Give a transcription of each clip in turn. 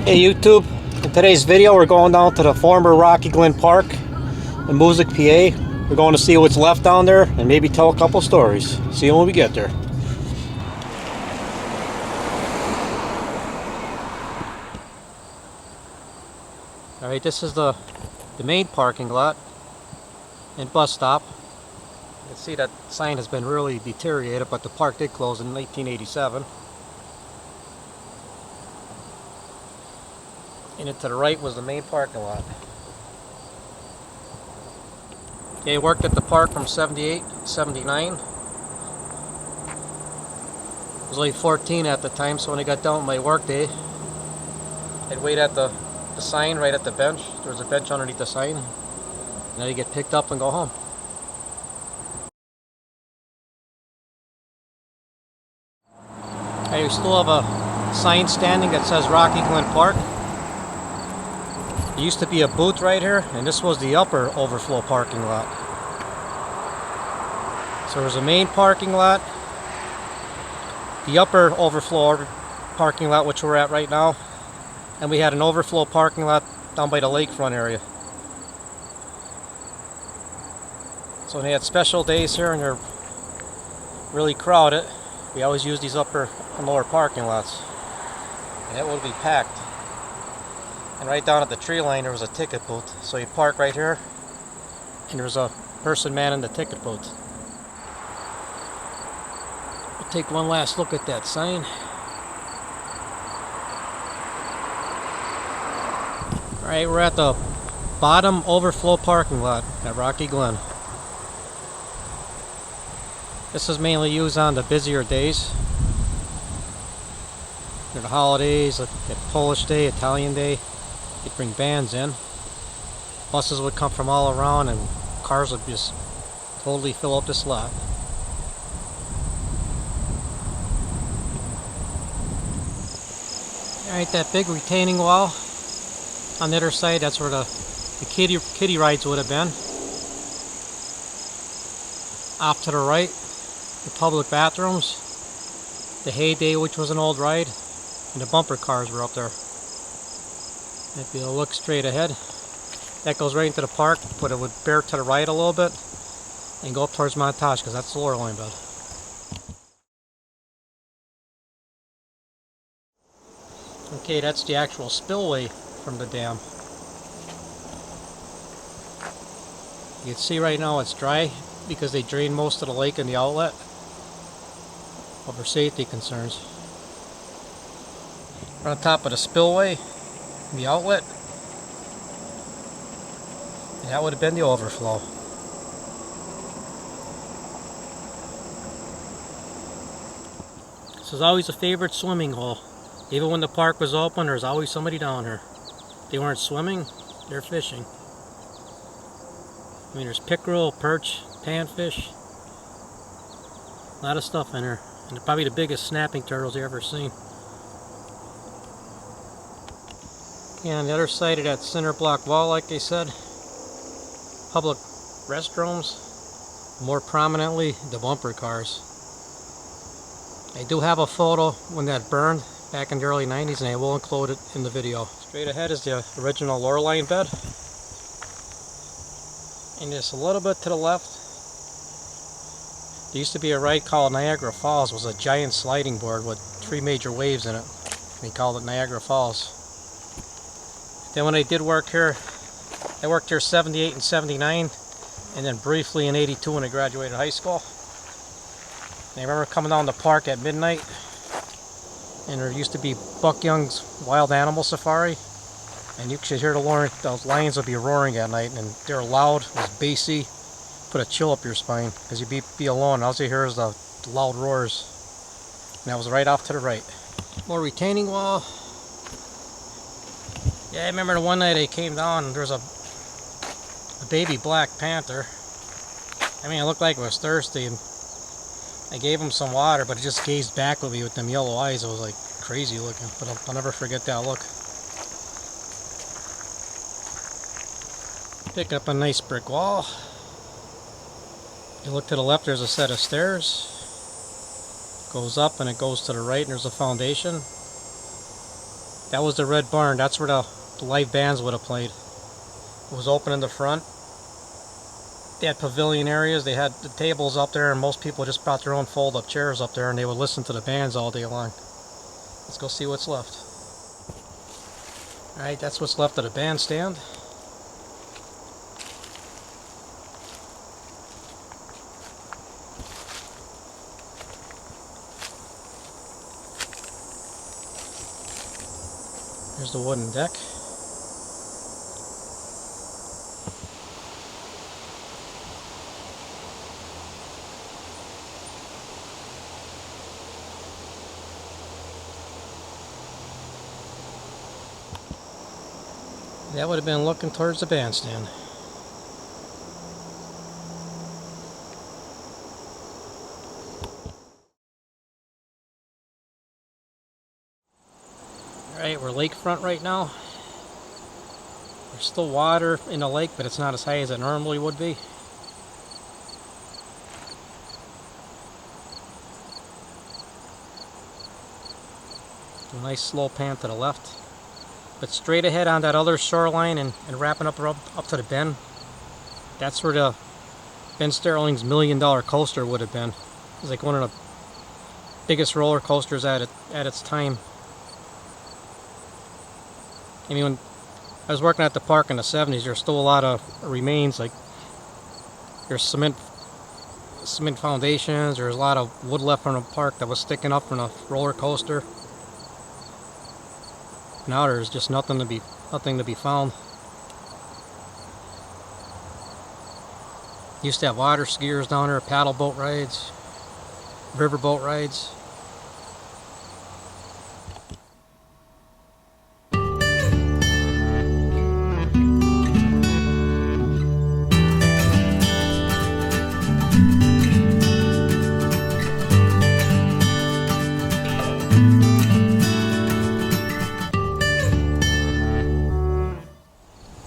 Hey YouTube, in today's video we're going down to the former Rocky Glen Park in MOOSIC, PA. We're going to see what's left down there and maybe tell a couple stories. See you when we get there. Alright, this is the main parking lot and bus stop. You can see that sign has been really deteriorated, but the park did close in 1987. And to the right was the main parking lot. Okay, I worked at the park from 78 to 79. I was only 14 at the time, so when I got done with my work day, I'd wait at the sign right at the bench. There was a bench underneath the sign. And then you get picked up and go home. I still have a sign standing that says Rocky Glen Park. There used to be a booth right here, and this was the upper overflow parking lot. So there's a main parking lot, the upper overflow parking lot, which we're at right now, and we had an overflow parking lot down by the lakefront area. So when they had special days here and they're really crowded, we always use these upper and lower parking lots, and that would be packed. And right down at the tree line there was a ticket booth. So you park right here and there's a person manning the ticket booth. We'll take one last look at that sign. Alright, we're at the bottom overflow parking lot at Rocky Glen. This is mainly used on the busier days. The holidays, like Polish Day, Italian Day. They'd bring bands in. Buses would come from all around and cars would just totally fill up this lot. Alright, that big retaining wall on the other side, that's where the kiddie rides would have been. Off to the right, the public bathrooms, the Heyday, which was an old ride, and the bumper cars were up there. If you look straight ahead, that goes right into the park, but it would bear to the right a little bit and go up towards Montage, because that's the lower line bed. Okay, that's the actual spillway from the dam. You can see right now it's dry because they drained most of the lake in the outlet over safety concerns. We're on top of the spillway, the outlet, and that would have been the overflow. This is always a favorite swimming hole. Even when the park was open, there's always somebody down here. If they weren't swimming, they're fishing. I mean, there's pickerel, perch, panfish, a lot of stuff in here, and they're probably the biggest snapping turtles you've ever seen. And on the other side of that center block wall, like I said, public restrooms, more prominently the bumper cars. I do have a photo when that burned back in the early 90s, and I will include it in the video. Straight ahead is the original lower line bed, and just a little bit to the left there used to be a ride called Niagara Falls. It was a giant sliding board with 3 major waves in it. They called it Niagara Falls. Then when I did work here, I worked here 78 and 79, and then briefly in 82 when I graduated high school. And I remember coming down the park at midnight, and there used to be Buck Young's Wild Animal Safari, and you could hear the lions would be roaring at night, and they were loud, it was bassy, put a chill up your spine, because you'd be alone. All you hear is the loud roars, and that was right off to the right. More retaining wall. Yeah, I remember the one night I came down, there was a baby black panther. I mean, it looked like it was thirsty, and I gave him some water, but it just gazed back at me with them yellow eyes. It was like crazy looking, but I'll never forget that look. Pick up a nice brick wall. You look to the left, there's a set of stairs. Goes up and it goes to the right, and there's a foundation. That was the red barn. That's where the live bands would have played. It was open in the front. They had pavilion areas. They had the tables up there, and most people just brought their own fold-up chairs up there, and they would listen to the bands all day long. Let's go see what's left. Alright, that's what's left of the bandstand. Here's the wooden deck. That would have been looking towards the bandstand. Alright, we're lakefront right now. There's still water in the lake, but it's not as high as it normally would be. A nice slow pan to the left. But straight ahead on that other shoreline and wrapping up to the bend, that's where the Ben Sterling's $1 million coaster would have been. It was like one of the biggest roller coasters at its time. I mean, when I was working at the park in the 70s, there's still a lot of remains, like there's cement foundations, there's a lot of wood left from the park that was sticking up from the roller coaster. Now there's just nothing to be found. Used to have water skiers down there, paddle boat rides, river boat rides.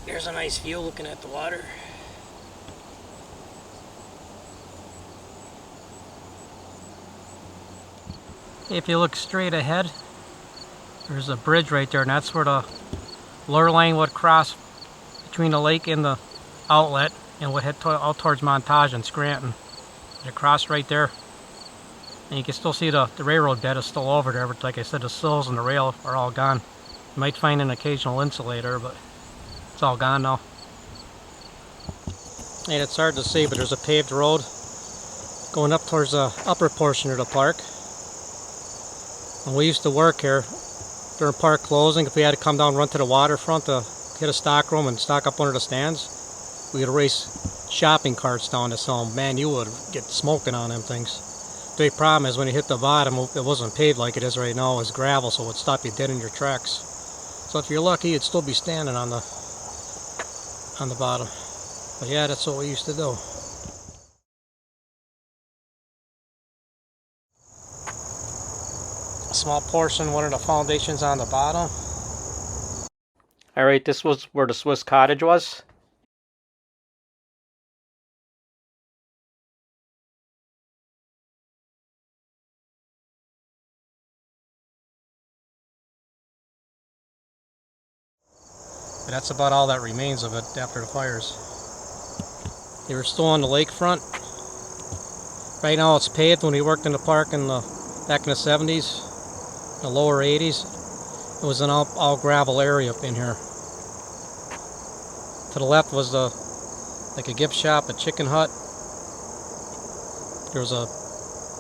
There's a nice view looking at the water. If you look straight ahead, there's a bridge right there, and that's where the lure line would cross between the lake and the outlet and would head out towards Montage and Scranton. It crossed right there. And you can still see the railroad bed is still over there, but like I said, the sills and the rail are all gone. You might find an occasional insulator, but it's all gone now. And it's hard to see, but there's a paved road going up towards the upper portion of the park. When we used to work here during park closing, if we had to come down and run to the waterfront to hit a stock room and stock up under the stands, we would race shopping carts down to sell them. Man, you would get smoking on them things. The big problem is when you hit the bottom, it wasn't paved like it is right now. It was gravel, so it would stop you dead in your tracks. So if you're lucky, you'd still be standing on the bottom. But yeah, that's what we used to do. A small portion, one of the foundations on the bottom. Alright, this was where the Swiss cottage was. But that's about all that remains of it after the fires. They were still on the lakefront. Right now it's paved. When we worked in the park back in the 70s, the lower 80s, it was an all gravel area up in here. To the left was like a gift shop, a chicken hut. There was a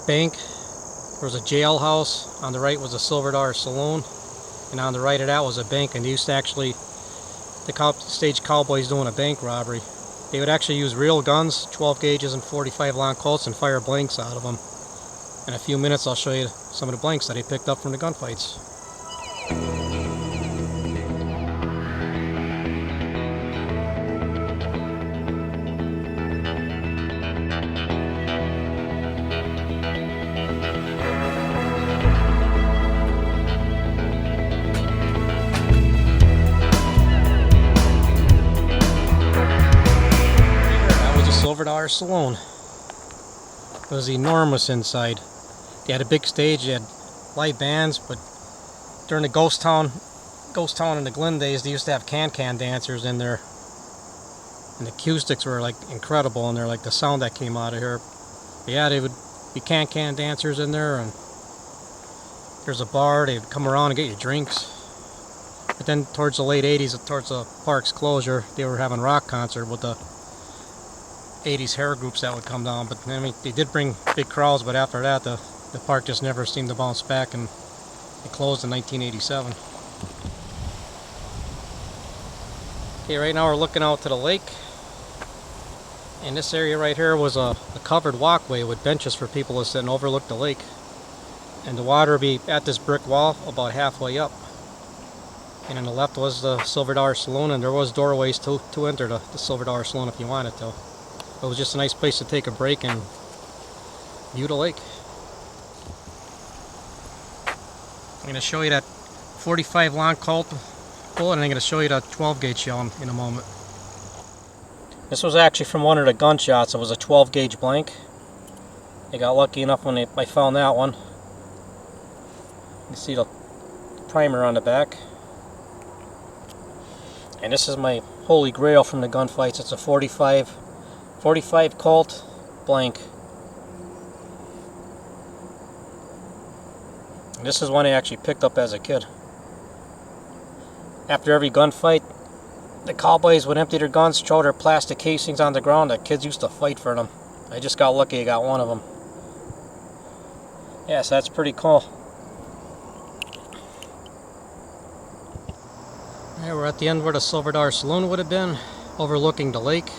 bank. There was a jailhouse. On the right was a Silver Dollar Saloon. And on the right of that was a bank, and they used to actually stage cowboys doing a bank robbery. They would actually use real guns, 12 gauges and 45 long Colts, and fire blanks out of them. In a few minutes I'll show you some of the blanks that they picked up from the gunfights. Silver Dollar Saloon. It was enormous inside. They had a big stage, they had live bands, but during the ghost town Ghost Town in the Glen days, they used to have can-can dancers in there. And the acoustics were like incredible in there, like the sound that came out of here. But yeah, they would be can-can dancers in there, and there's a bar, they'd come around and get you drinks. But then towards the late 80s, towards the park's closure, they were having a rock concert with the 80s hair groups that would come down. But I mean, they did bring big crowds, but after that, the park just never seemed to bounce back, and it closed in 1987. Okay, right now we're looking out to the lake. And this area right here was a covered walkway with benches for people to sit and overlook the lake. And the water would be at this brick wall about halfway up. And on the left was the Silver Dollar Saloon, and there was doorways to enter the Silver Dollar Saloon if you wanted to. It was just a nice place to take a break and view the lake. I'm going to show you that 45 long Colt bullet, and I'm going to show you that 12 gauge shell in a moment. This was actually from one of the gunshots. It was a 12 gauge blank. I got lucky enough when I found that one. You see the primer on the back. And this is my holy grail from the gunfights. It's a 45 Colt blank. And this is one I actually picked up as a kid. After every gunfight, the cowboys would empty their guns, throw their plastic casings on the ground. The kids used to fight for them. I just got lucky I got one of them. Yeah, so that's pretty cool. Yeah, we're at the end where the Silver Dollar Saloon would have been, overlooking the lake.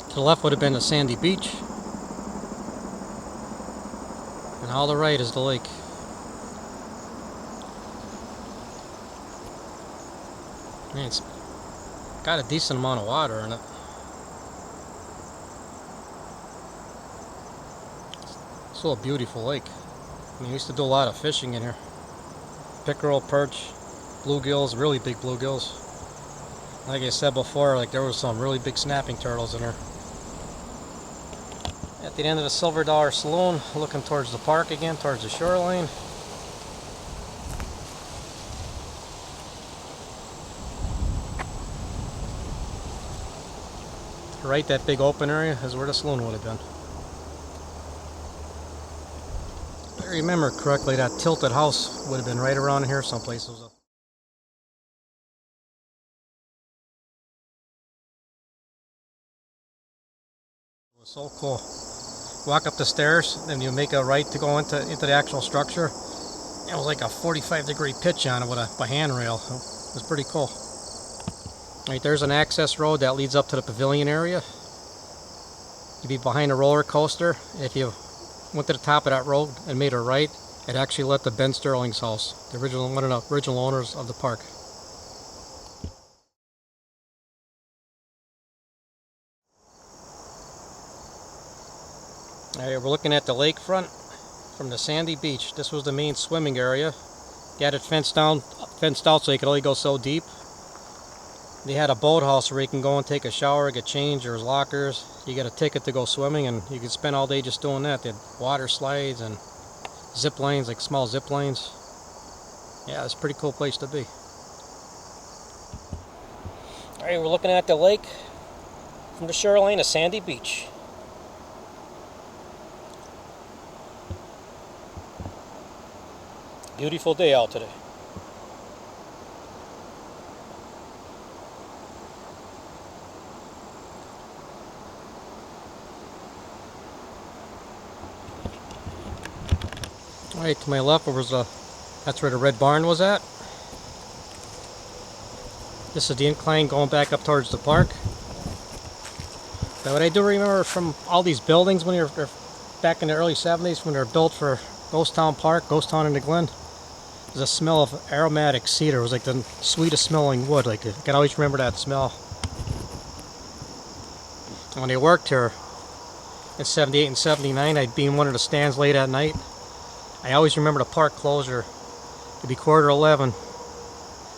To the left would have been the sandy beach. And all the right is the lake. Man, it's got a decent amount of water in it. It's a beautiful lake. I mean, we used to do a lot of fishing in here. Pickerel, perch, bluegills, really big bluegills. Like I said before, like there was some really big snapping turtles in here. At the end of the Silver Dollar Saloon, looking towards the park again, towards the shoreline. Right, that big open area is where the saloon would have been. If I remember correctly, that tilted house would have been right around here someplace. It was so cool. Walk up the stairs, then you make a right to go into the actual structure. It was like a 45-degree pitch on it with a handrail. It was pretty cool. Right, there's an access road that leads up to the pavilion area. You'd be behind a roller coaster. If you went to the top of that road and made a right, it actually led to Ben Sterling's house, one of the original owners of the park. Alright, we're looking at the lakefront from the sandy beach. This was the main swimming area. They had it fenced out so you could only go so deep. They had a boathouse where you can go and take a shower, get changed. There was lockers. You get a ticket to go swimming, and you could spend all day just doing that. They had water slides and zip lines, like small zip lines. Yeah, it's a pretty cool place to be. Alright, we're looking at the lake from the shoreline of Sandy Beach. Beautiful day out today. Alright, to my left was that's where the red barn was at. This is the incline going back up towards the park. But what I do remember from all these buildings when you're back in the early 70s, when they were built for Ghost Town Park, Ghost Town in the Glen, there's a smell of aromatic cedar. It was like the sweetest smelling wood. Like I can always remember that smell. And when I worked here in 78 and 79, I'd be in one of the stands late at night. I always remember the park closure. It'd be 11:15.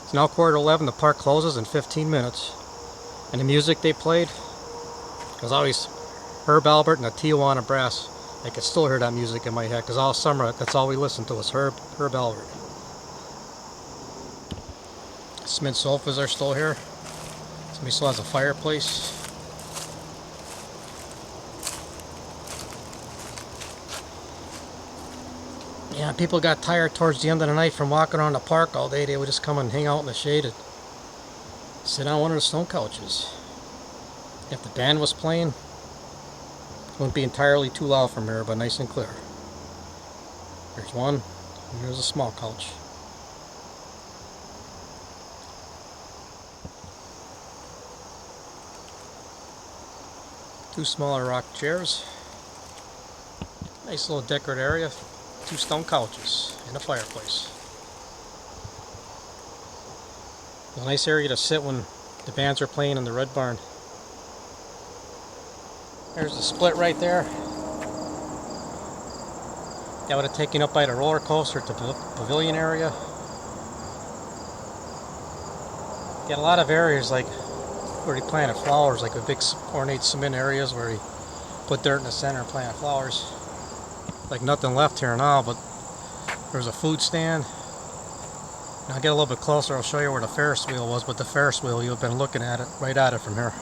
It's now 11:15. The park closes in 15 minutes. And the music they played was always Herb Alpert and the Tijuana Brass. I could still hear that music in my head because all summer that's all we listened to was Herb Alpert. Cement sofas are still here. Somebody still has a fireplace. Yeah, people got tired towards the end of the night from walking around the park all day. They would just come and hang out in the shade and sit on one of the stone couches. If the band was playing, it wouldn't be entirely too loud from here, but nice and clear. There's one, and there's a small couch. Two smaller rock chairs. Nice little decorative area. Two stone couches and a fireplace. A nice area to sit when the bands are playing in the Red Barn. There's the split right there. That would have taken up by the roller coaster to the pavilion area. Got a lot of areas like where he planted flowers, like a big ornate cement areas where he put dirt in the center and planted flowers. Like nothing left here now, but there's a food stand. Now I'll get a little bit closer, I'll show you where the Ferris wheel was, but the Ferris wheel, you've been looking at it, right at it from here.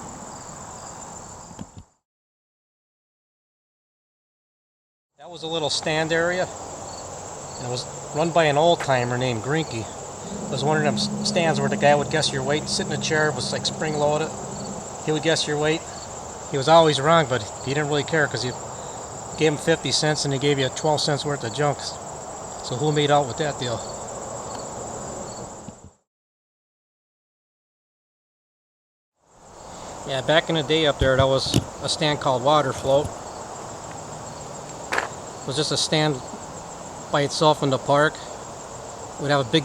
That was a little stand area, and it was run by an old timer named Grinky. It was one of them stands where the guy would guess your weight, sit in a chair, it was like spring loaded. He would guess your weight. He was always wrong, but he didn't really care because you gave him 50 cents and he gave you 12 cents worth of junk. So who made out with that deal? Yeah, back in the day up there, that was a stand called Water Float. It was just a stand by itself in the park. We'd have a big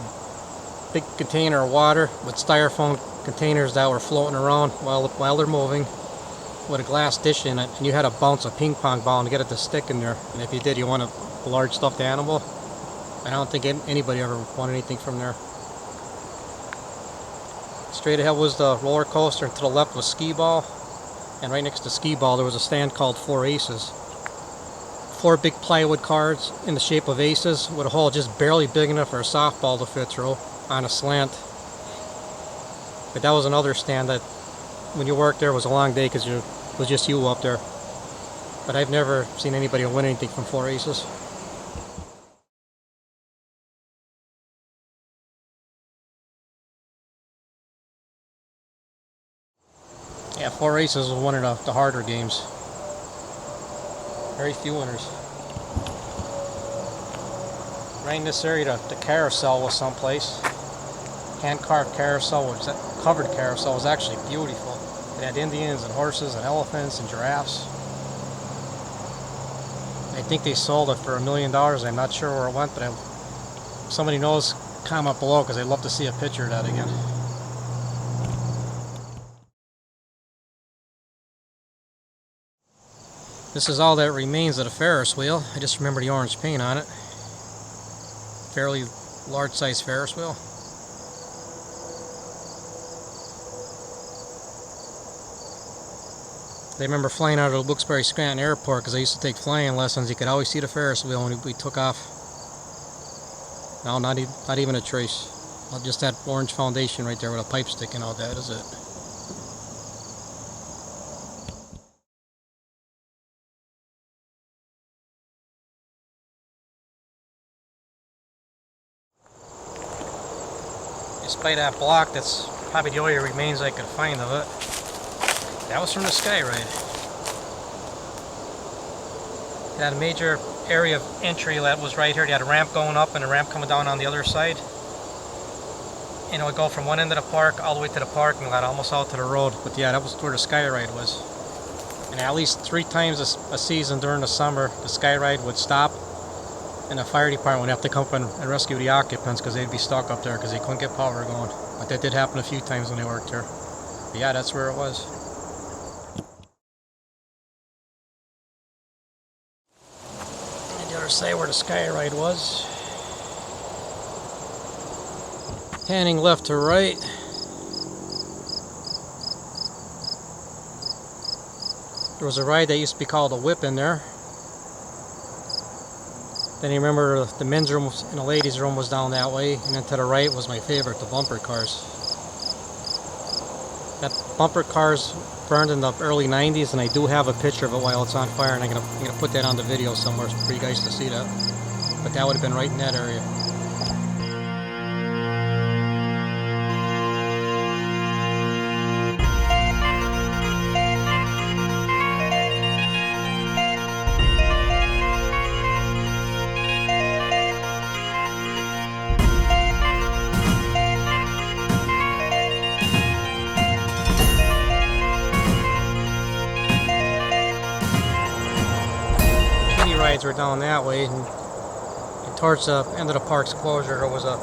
container of water with styrofoam containers that were floating around while they're moving, with a glass dish in it, and you had to bounce a ping pong ball and get it to stick in there. And if you did, you won a large stuffed animal. I don't think anybody ever won anything from there. Straight ahead was the roller coaster, and to the left was skee ball. And right next to skee ball there was a stand called 4 Aces. 4 big plywood cards in the shape of aces with a hole just barely big enough for a softball to fit through on a slant. But that was another stand that when you worked there it was a long day because it was just you up there. But I've never seen anybody win anything from 4 Aces. Yeah, 4 Aces was one of the harder games. Very few winners. Right in this area, the carousel was someplace. Hand-carved carousel, covered carousel, was actually beautiful. It had Indians and horses and elephants and giraffes. I think they sold it for $1 million. I'm not sure where it went, but if somebody knows, comment below because I'd love to see a picture of that again. This is all that remains of the Ferris wheel. I just remember the orange paint on it. Fairly large size Ferris wheel. I remember flying out of the Wilkes-Barre Scranton Airport because I used to take flying lessons. You could always see the Ferris wheel when we took off. No, not even a trace. Just that orange foundation right there with a pipe sticking out. That is it. Despite that block, that's probably the only remains I could find of it. That was from the Sky Ride. It had a major area of entry that was right here. They had a ramp going up and a ramp coming down on the other side. And it would go from one end of the park all the way to the parking lot, almost out to the road. But yeah, that was where the Sky Ride was. And at least 3 times a season during the summer, the Sky Ride would stop. And the fire department would have to come up and rescue the occupants because they'd be stuck up there because they couldn't get power going. But that did happen a few times when they worked here. But yeah, that's where it was. And the other side where the Sky Ride was. Panning left to right. There was a ride that used to be called a whip in there. Then you remember the men's room and the ladies' room was down that way, and then to the right was my favorite, the bumper cars. That bumper car's burned in the early 90s, and I do have a picture of it while it's on fire, and I'm gonna put that on the video somewhere for you guys to see that. But that would have been right in that area. Rides were down that way, and towards the end of the park's closure there was a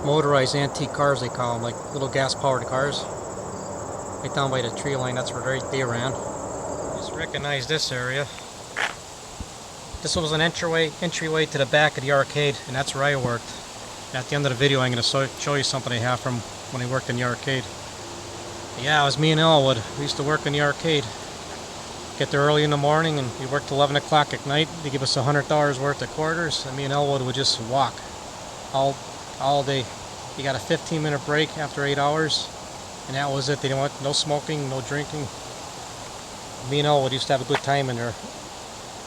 motorized antique cars, they call them, like little gas powered cars, right down by the tree line. That's where they ran. Just recognize this area. This was an entryway to the back of the arcade, and that's where I worked. And at the end of the video I'm going to show you something I have from when I worked in the arcade. Yeah, it was me and Elwood. We used to work in the arcade. Get there early in the morning, and we worked till 11 o'clock at night. They give us $100 worth of quarters, and me and Elwood would just walk all day. You got a 15-minute break after 8 hours, and that was it. They didn't want no smoking, no drinking. Me and Elwood used to have a good time in there.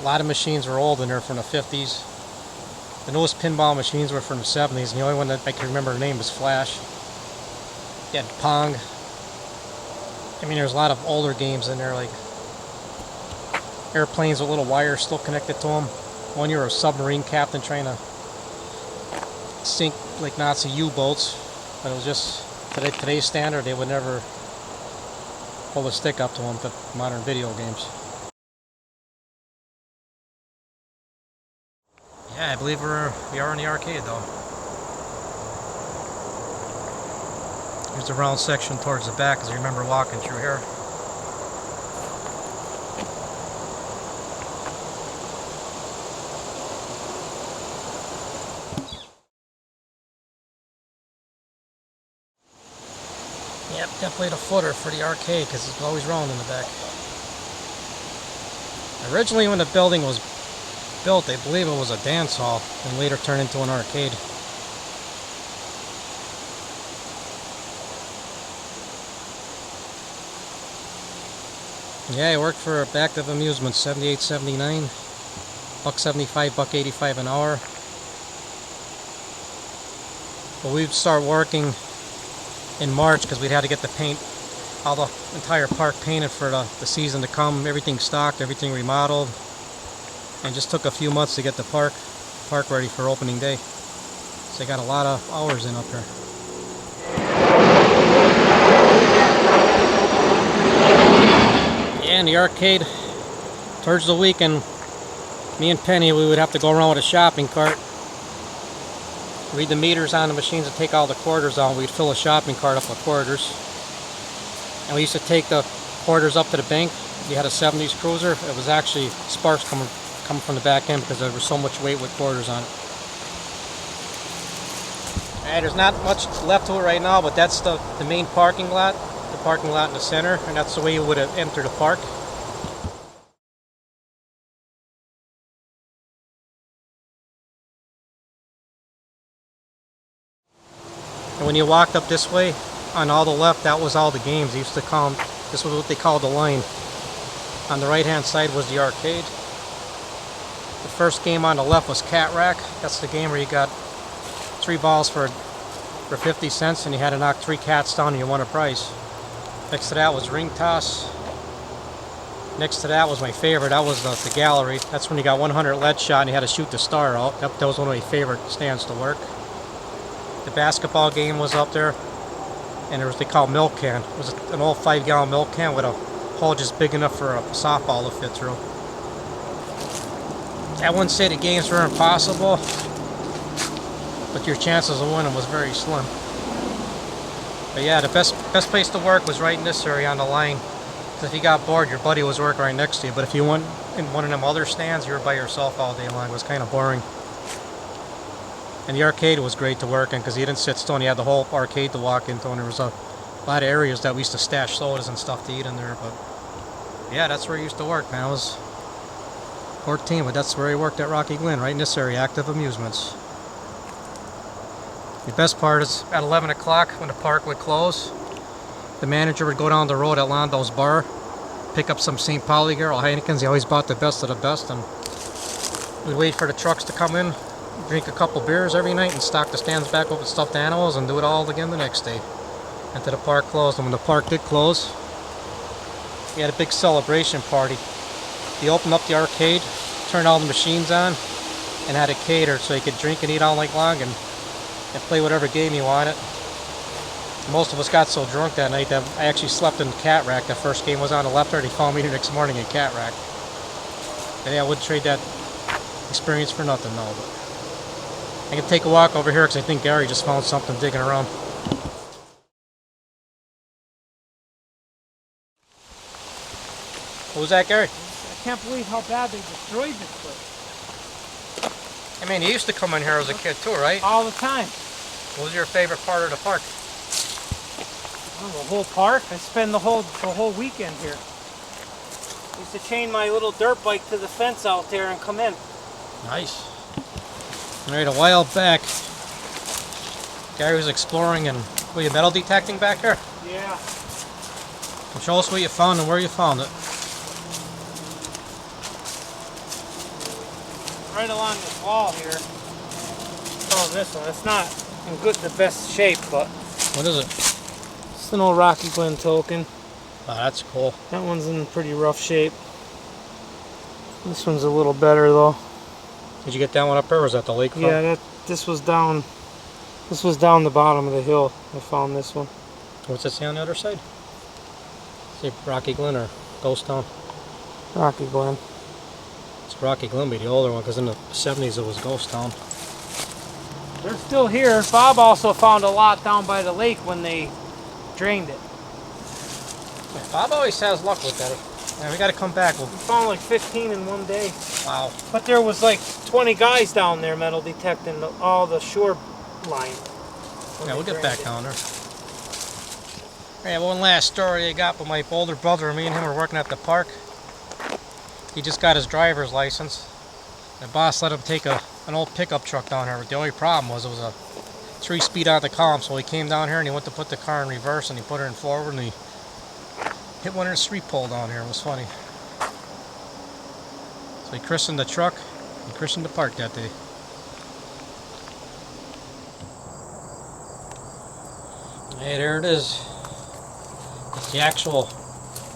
A lot of machines were old in there from the 50s. The newest pinball machines were from the 70s, and the only one that I can remember the name was Flash. You had Pong. I mean, there's a lot of older games in there, like airplanes with little wires still connected to them. One, you're a submarine captain trying to sink like Nazi U-boats, but it was just today's standard. They would never hold a stick up to them to modern video games. Yeah, I believe we are in the arcade though. Here's the round section towards the back, as I remember walking through here. Yep, definitely the footer for the arcade, because it's always round in the back. Originally when the building was built, I believe it was a dance hall, and later turned into an arcade. Yeah, I worked for Active Amusements, 78, 79, $1.75, $1.85 an hour. But we'd start working in March because we'd had to get the paint, all the entire park painted for the season to come. Everything stocked, everything remodeled, and just took a few months to get the park ready for opening day. So I got a lot of hours in up here. Yeah, in the arcade, towards the weekend, me and Penny, we would have to go around with a shopping cart, read the meters on the machines and take all the quarters out. We'd fill a shopping cart up with quarters. And we used to take the quarters up to the bank. You had a 70s cruiser. It was actually sparks coming from the back end because there was so much weight with quarters on it. Alright, there's not much left to it right now, but that's the main parking lot. The parking lot in the center, and that's the way you would have entered the park. And when you walked up this way, on all the left, that was all the games. They used to call them, this was what they called the line. On the right hand side was the arcade. The first game on the left was Cat Rack. That's the game where you got 3 balls for 50 cents and you had to knock 3 cats down and you won a prize. Next to that was Ring Toss. Next to that was my favorite. That was the gallery. That's when you got 100 lead shot and you had to shoot the star out. That was one of my favorite stands to work. The basketball game was up there, and there was, they called milk can. It was an old 5-gallon milk can with a hole just big enough for a softball to fit through. I wouldn't say the games were impossible, but your chances of winning was very slim. But yeah, the best place to work was right in this area on the line. Because if you got bored, your buddy was working right next to you. But if you went in one of them other stands, you were by yourself all day long. It was kind of boring. And the arcade was great to work in because you didn't sit still and you had the whole arcade to walk into, and there was a lot of areas that we used to stash sodas and stuff to eat in there. But yeah, that's where I used to work, man. I was 14, but that's where I worked at Rocky Glen, right in this area, Active Amusements. The best part is at 11 o'clock when the park would close, the manager would go down the road at Londo's bar, pick up some St. Pauli gear or Heineken's. He always bought the best of the best, and we'd wait for the trucks to come in, drink a couple beers every night, and stock the stands back up with stuffed animals, and do it all again the next day until the park closed. And when the park did close, we had a big celebration party. He opened up the arcade, turned all the machines on, and had it catered so he could drink and eat all night long and play whatever game he wanted. Most of us got so drunk that night that I actually slept in the cat rack. The first game was on the left, and he called me the next morning in cat rack. And yeah, I wouldn't trade that experience for nothing, no. But I can take a walk over here because I think Gary just found something digging around. What was that, Gary? I can't believe how bad they destroyed this place. I mean, you used to come in here as a kid too, right? All the time. What was your favorite part of the park? Oh, the whole park? I spend the whole weekend here. I used to chain my little dirt bike to the fence out there and come in. Nice. Alright, a while back, Gary was exploring and were you metal detecting back here? Yeah. Well, show us what you found and where you found it. Right along this wall here. Oh, this one. It's not in the best shape, but. What is it? It's an old Rocky Glen token. Oh, that's cool. That one's in pretty rough shape. This one's a little better though. Did you get that one up there, or was that the Lakefront? Yeah, this was down the bottom of the hill. I found this one. What's it say on the other side? Say Rocky Glen or Ghost Town? Rocky Glen. It's Rocky Glen, be the older one, because in the 70s it was Ghost Town. They're still here. Bob also found a lot down by the lake when they drained it. Yeah, Bob always has luck with that. Yeah, we got to come back. We found like 15 in one day. Wow. But there was like 20 guys down there metal detecting all the shore line. Yeah, we'll get back down there. Yeah, one last story I got with my older brother. Me and him were working at the park. He just got his driver's license. The boss let him take an old pickup truck down here. But the only problem was it was a 3-speed on the column. So he came down here and he went to put the car in reverse and he put her in forward and he hit one of the street pole down here. It was funny. So he christened the truck and christened the park that day. Hey, there it is. It's the actual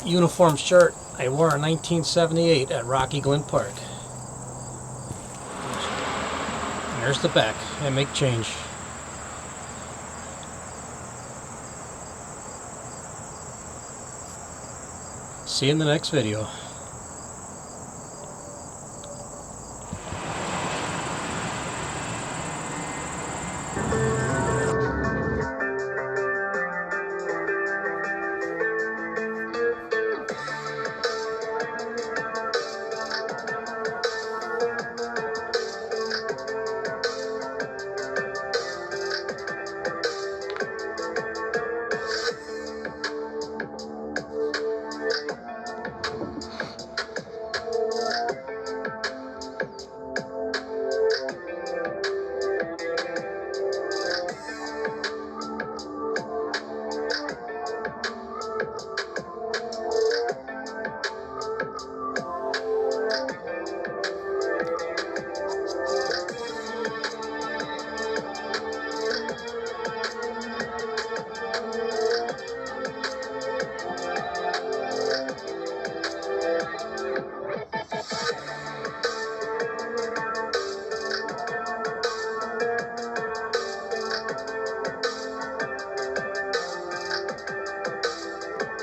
uniform shirt I wore in 1978 at Rocky Glen Park. And there's the back. And make change. See you in the next video.